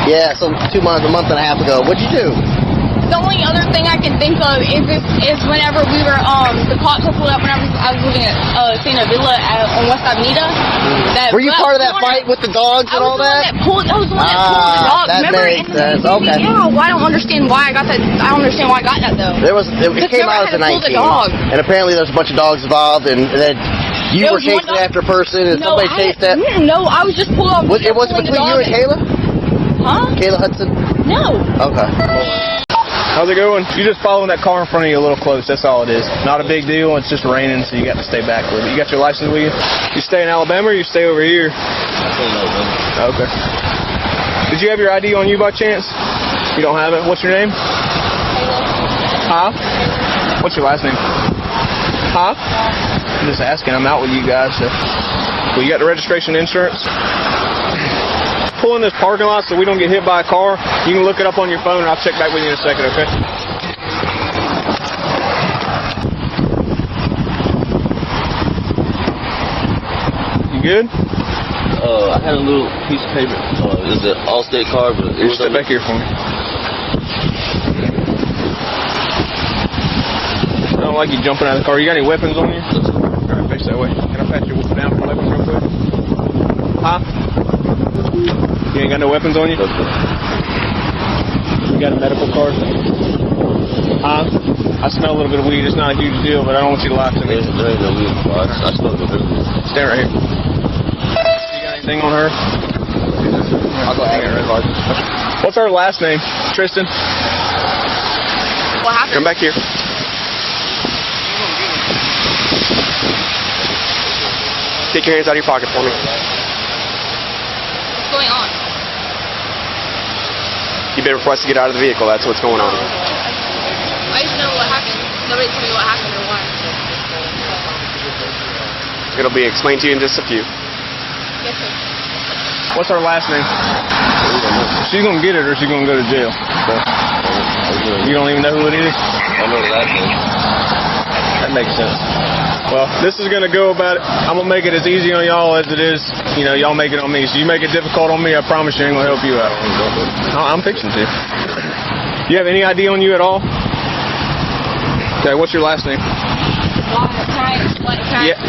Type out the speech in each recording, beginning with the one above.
Yeah, so 2 months, a month and a half ago. What'd you do? The only other thing I can think of is whenever we were, the cops pulled up whenever I was living at Santa Villa on West Avenida. Were you part of that fight with the dogs and all that? I was the one that pulled the dogs. That makes sense. Okay. Yeah, well, I don't understand why I got that. I don't understand why I got that, though. It came out as a 19. And apparently there's a bunch of dogs involved, and then you were chasing after a person, and somebody chased that. No, I was just pulled off. It wasn't between you and Kayla? Huh? Kayla Hudson? No. Okay. How's it going? You're just following that car in front of you a little close. That's all it is. Not a big deal. It's just raining, so you got to stay back a little bit. You got your license with you? You stay in Alabama or you stay over here? I stay in Alabama. Okay. Did you have your ID on you by chance? You don't have it? What's your name? Huh? What's your last name? Huh? I'm just asking. I'm out with you guys. So. Well, you got the registration and insurance? Pull in this parking lot so we don't get hit by a car. You can look it up on your phone, and I'll check back with you in a second, okay? You good? I had a little piece of paper. It was an Allstate card, but it was step back here for me. I don't like you jumping out of the car. You got any weapons on you? All right, face that way. Can I pat your down for weapons real quick? Huh? You ain't got no weapons on you? You got a medical card? Huh? I smell a little bit of weed. It's not a huge deal, but I don't want you to lie to me. There ain't no weed. I smell no weed. Stand right here. You got anything on her? I'll go hang her card. What's her last name? Tristan? What happened? Come back here. Take your hands out of your pocket for me. What's going on? You've been requested to get out of the vehicle. That's what's going on. I just know what happened. Nobody told me what happened or why. It'll be explained to you in just a few. Yes, sir. What's her last name? She's going to get it or she's going to go to jail. You don't even know who it is? I know the last name. That makes sense. Well, this is going to go about it. I'm going to make it as easy on y'all as it is, y'all make it on me. So you make it difficult on me, I promise you ain't going to help you out. I'm fixing to. You have any ID on you at all? Okay, what's your last name?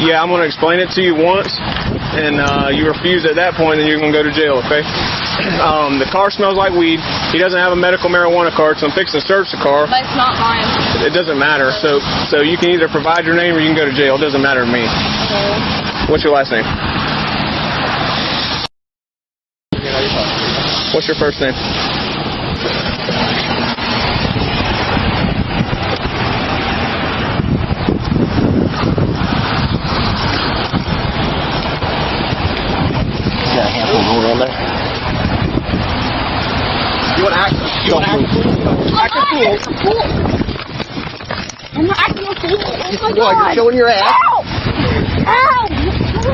Yeah, I'm going to explain it to you once, and you refuse at that point, then you're going to go to jail, okay? The car smells like weed. He doesn't have a medical marijuana card, so I'm fixing to search the car. But it's not mine. It doesn't matter. So you can either provide your name or you can go to jail. It doesn't matter to me. Okay. What's your last name? What's your first name? Got a handful of gold on there. You want to act? Act a fool. I'm not acting a fool. Oh my What, God. you're showing your ass? Ow! Ow!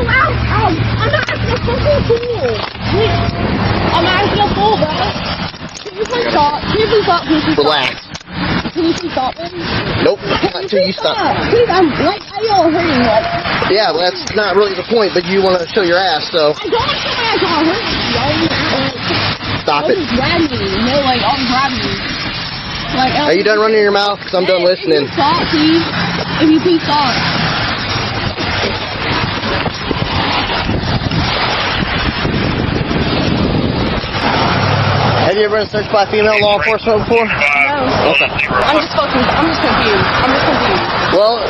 Ow! I'm not acting a fool. I'm not acting a fool, bro. Can you please stop? Relax. Can you please stop him? Nope, not until you stop. Please, I'm like, I y'all hurting like. Yeah, well, that's not really the point, but you want to show your ass, so. I don't want to show my ass y'all hurting. Stop it. Y'all just grab me. No, like, I'll grab you. Like, Are you done running your mouth? Because I'm done listening. If you stop, please. If you please stop. Have you ever been searched by female law enforcement before? No. Okay. I'm just confused. Well,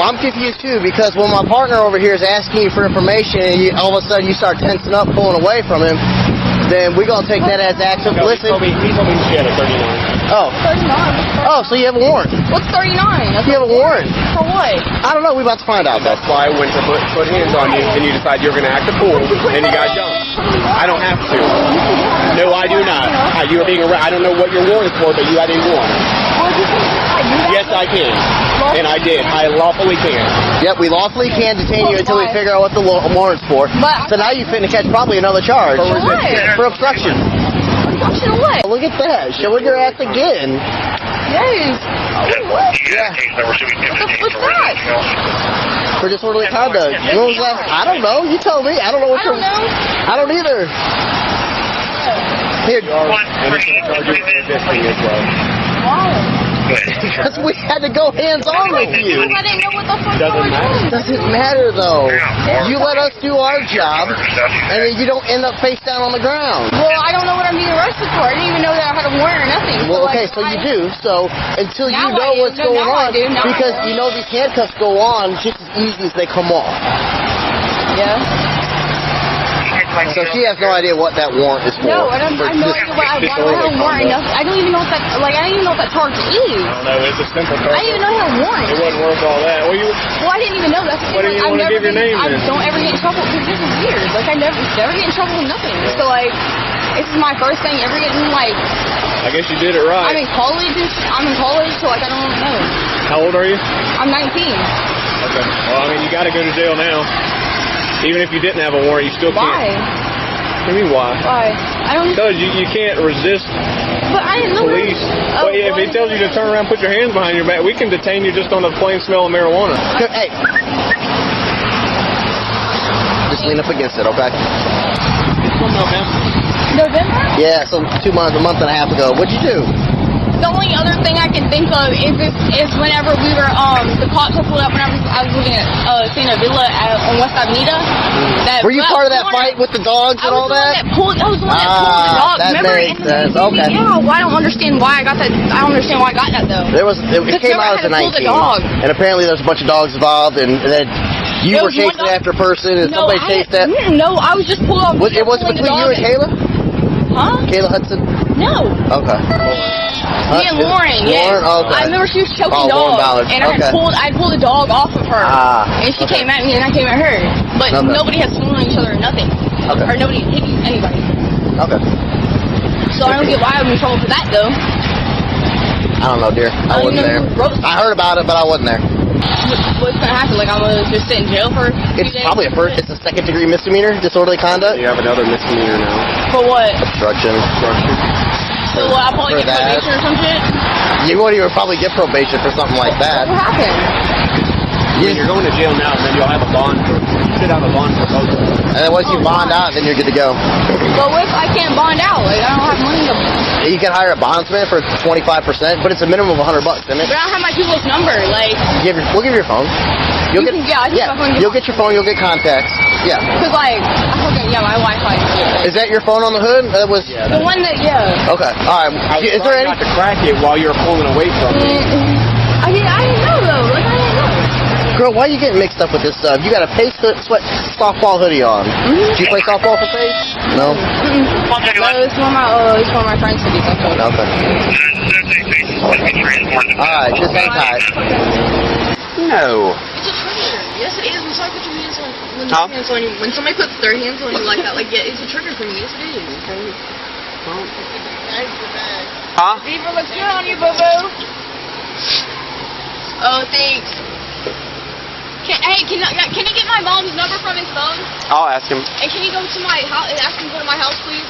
I'm confused too, because when my partner over here is asking you for information and all of a sudden you start tensing up, pulling away from him, then we're going to take that as action. Listen. He told me she had a 39. Oh. 39. Oh, so you have a warrant. What's 39? You have a warrant. For what? I don't know. We're about to find out, though. That's why I went to put hands on you, and you decide you're going to act a fool, and you got jumped. I don't have to. No, I do not. You are being I don't know what your warrant is for, but you had a warrant. Yes, I can. And I did. I lawfully can. Yep, we lawfully can detain you until we figure out what the warrant's for. So now you're finna catch probably another charge. For what? For obstruction. Obstruction of what? Look at that. Showing your ass again. Yes. What? Yeah. What's that? For disorderly conduct. When was that? I don't know. You tell me. I don't know what I don't know. I don't either. Here, And it's going to charge you for resisting as well. Why? because we had to go hands-on with you. Because I didn't know what the fuck Doesn't I was matter. doing. Doesn't matter though. You let us do our job, and then you don't end up face down on the ground. Well, I don't know what I'm being arrested for. I didn't even know that I had a warrant or nothing. Well, like, okay, so you do. So until you Now I know do. what's No, going now on, I do. Now I because do. you know these handcuffs go on just as easy as they come off. Yeah. So she has no idea what that warrant is for. No, I have no idea what I want. I have a warrant. I don't even know what that. Like, I don't even know what that charge is. I don't know. It's a simple I charge. didn't even know I had a warrant. It wasn't worth all that. Well, I didn't even know. That's the Why thing. didn't you I've wanna never give your been- name I then? don't ever get in trouble because this is weird. Like, I never get in trouble with nothing. So like, this is my first thing ever getting like. I guess you did it right. I'm in college. So like I don't know. How old are you? I'm 19. Okay. Well, I mean, you got to go to jail now. Even if you didn't have a warrant, you still can't. Why? What do you mean, why? Why? I don't. Because you can't resist But I didn't know. police. Oh, Well, yeah, if he tells you to turn around, put your hands behind your back, we can detain you just on the plain smell of marijuana. Hey. Just lean up against it, okay? November? Yeah, so 2 months, a month and a half ago. What'd you do? The only other thing I can think of is whenever we were the cops had pulled up whenever I was living at Santa Villa on West Avenida. Were you part of that fight with the dogs and all that? I was the one that pulled the dog. That Remember? makes sense. Okay. Yeah, well, I don't understand why I got that. I don't understand why I got that though. It came out as a 19, and apparently there's a bunch of dogs involved, and then you were chasing after a person, and somebody chased that. No, I was just pulled off. It wasn't between you and Kayla? Huh? Kayla Hudson? No. Okay. Me and Lauren, yes. Lauren? Okay. I remember she was choking Lauren dogs, Ballard. and I pulled the dog off of her, and she came at me, and I came at her. But nobody had swung on each other or nothing, or nobody hit anybody. Okay. So I don't get why I'm in trouble for that though. I don't know, dear. I wasn't there. I heard about it, but I wasn't there. What's gonna happen? Like I'm gonna just sit in jail for? It's probably it's a second-degree misdemeanor, disorderly conduct. You have another misdemeanor now. For what? Obstruction. So what? I'll probably For get that. probation or some shit. You won't even probably get probation for something like that. What happened? When you're going to jail now, then you'll have a bond for. You should have a bond for both of them. And then once you bond out, then you're good to go. But what if I can't bond out? Like I don't have money to. You can hire a bondsman for 25%, but it's a minimum of $100, isn't it? But I don't have my people's number. Like. We'll give you your phone. I think my phone. You'll get your phone. You'll get contacts. Yeah. Cause like, my Wi-Fi. Is that your phone on the hood? That was. The one that, Okay. All right. Is there any? Not to crack it while you're pulling away from it. I didn't know though. Like I didn't know. Girl, why are you getting mixed up with this stuff? You got a Pace sweat softball hoodie on. Do you play softball for Pace? No. No, it's one of my friends who does that. Okay. All right. Just hang tight. No. It's a trigger. Yes, it is. When somebody puts your hands on, when somebody puts their hands on you like that, like yeah, it's a trigger for me. Yes, it is. Huh? Beaver looks good on you, Bobo. Oh, thanks. Can you get my mom's number from his phone? I'll ask him. And can you go to my house? Ask him to go to my house, please.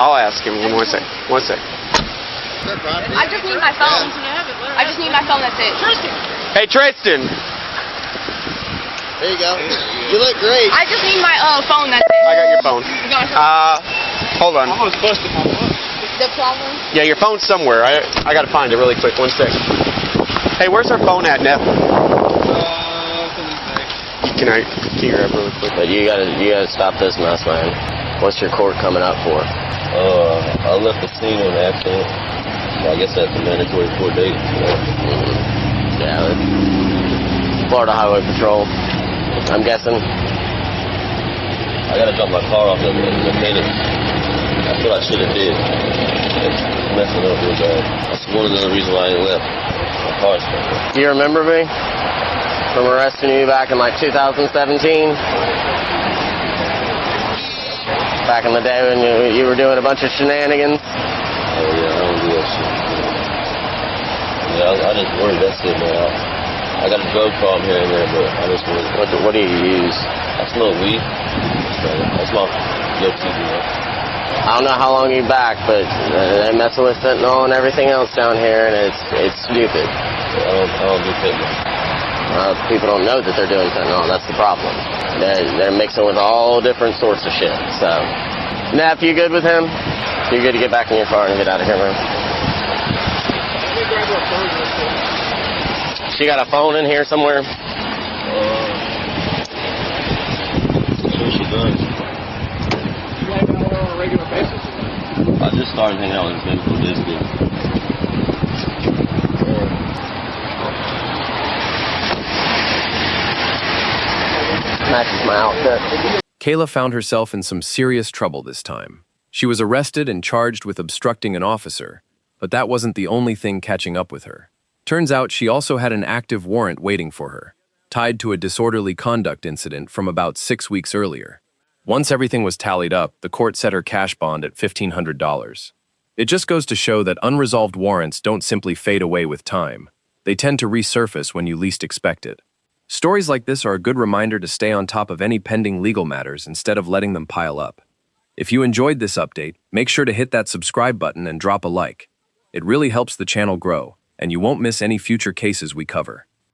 I'll ask him. One sec. I just need my phone. I just need my phone. That's it. Hey, Tristan. There you go. You look great. I just need my phone. That's it. I got your phone. You got my phone? Hold on. The problem? Yeah, your phone's somewhere. I gotta find it really quick. 1 sec. Hey, where's our phone at, Neff? Can you grab really quick? But you gotta stop this mess, man. What's your court coming up for? I left the scene on accident. So I guess that's a mandatory court date. Yeah, Florida Highway Patrol. I'm guessing. I gotta drop my car off at the mechanic. I feel I should have did. It's messing up real bad. That's one of the reasons why I ain't left. My car's stuck. Do you remember me? From arresting you back in like 2017? Back in the day when you were doing a bunch of shenanigans? Oh yeah, I don't do that shit. Yeah, I just worried. That's it, man. I got a drug problem here and there, but I just worried. What do you use? I smoke weed. That's my go-to, you know. I don't know how long you're back, but they're messing with fentanyl and everything else down here, and it's stupid. I don't do fentanyl. People don't know that they're doing fentanyl. That's the problem. They're mixing with all different sorts of shit. So, Neff, you good with him? You're good to get back in your car and get out of here, man. Let me grab her phone real quick. She got a phone in here somewhere. Sure she does. You hang out with her on a regular basis? I just started hanging out with him for this good. Matches my outfit. Kayla found herself in some serious trouble this time. She was arrested and charged with obstructing an officer, but that wasn't the only thing catching up with her. Turns out she also had an active warrant waiting for her, tied to a disorderly conduct incident from about 6 weeks earlier. Once everything was tallied up, the court set her cash bond at $1,500. It just goes to show that unresolved warrants don't simply fade away with time. They tend to resurface when you least expect it. Stories like this are a good reminder to stay on top of any pending legal matters instead of letting them pile up. If you enjoyed this update, make sure to hit that subscribe button and drop a like. It really helps the channel grow, and you won't miss any future cases we cover.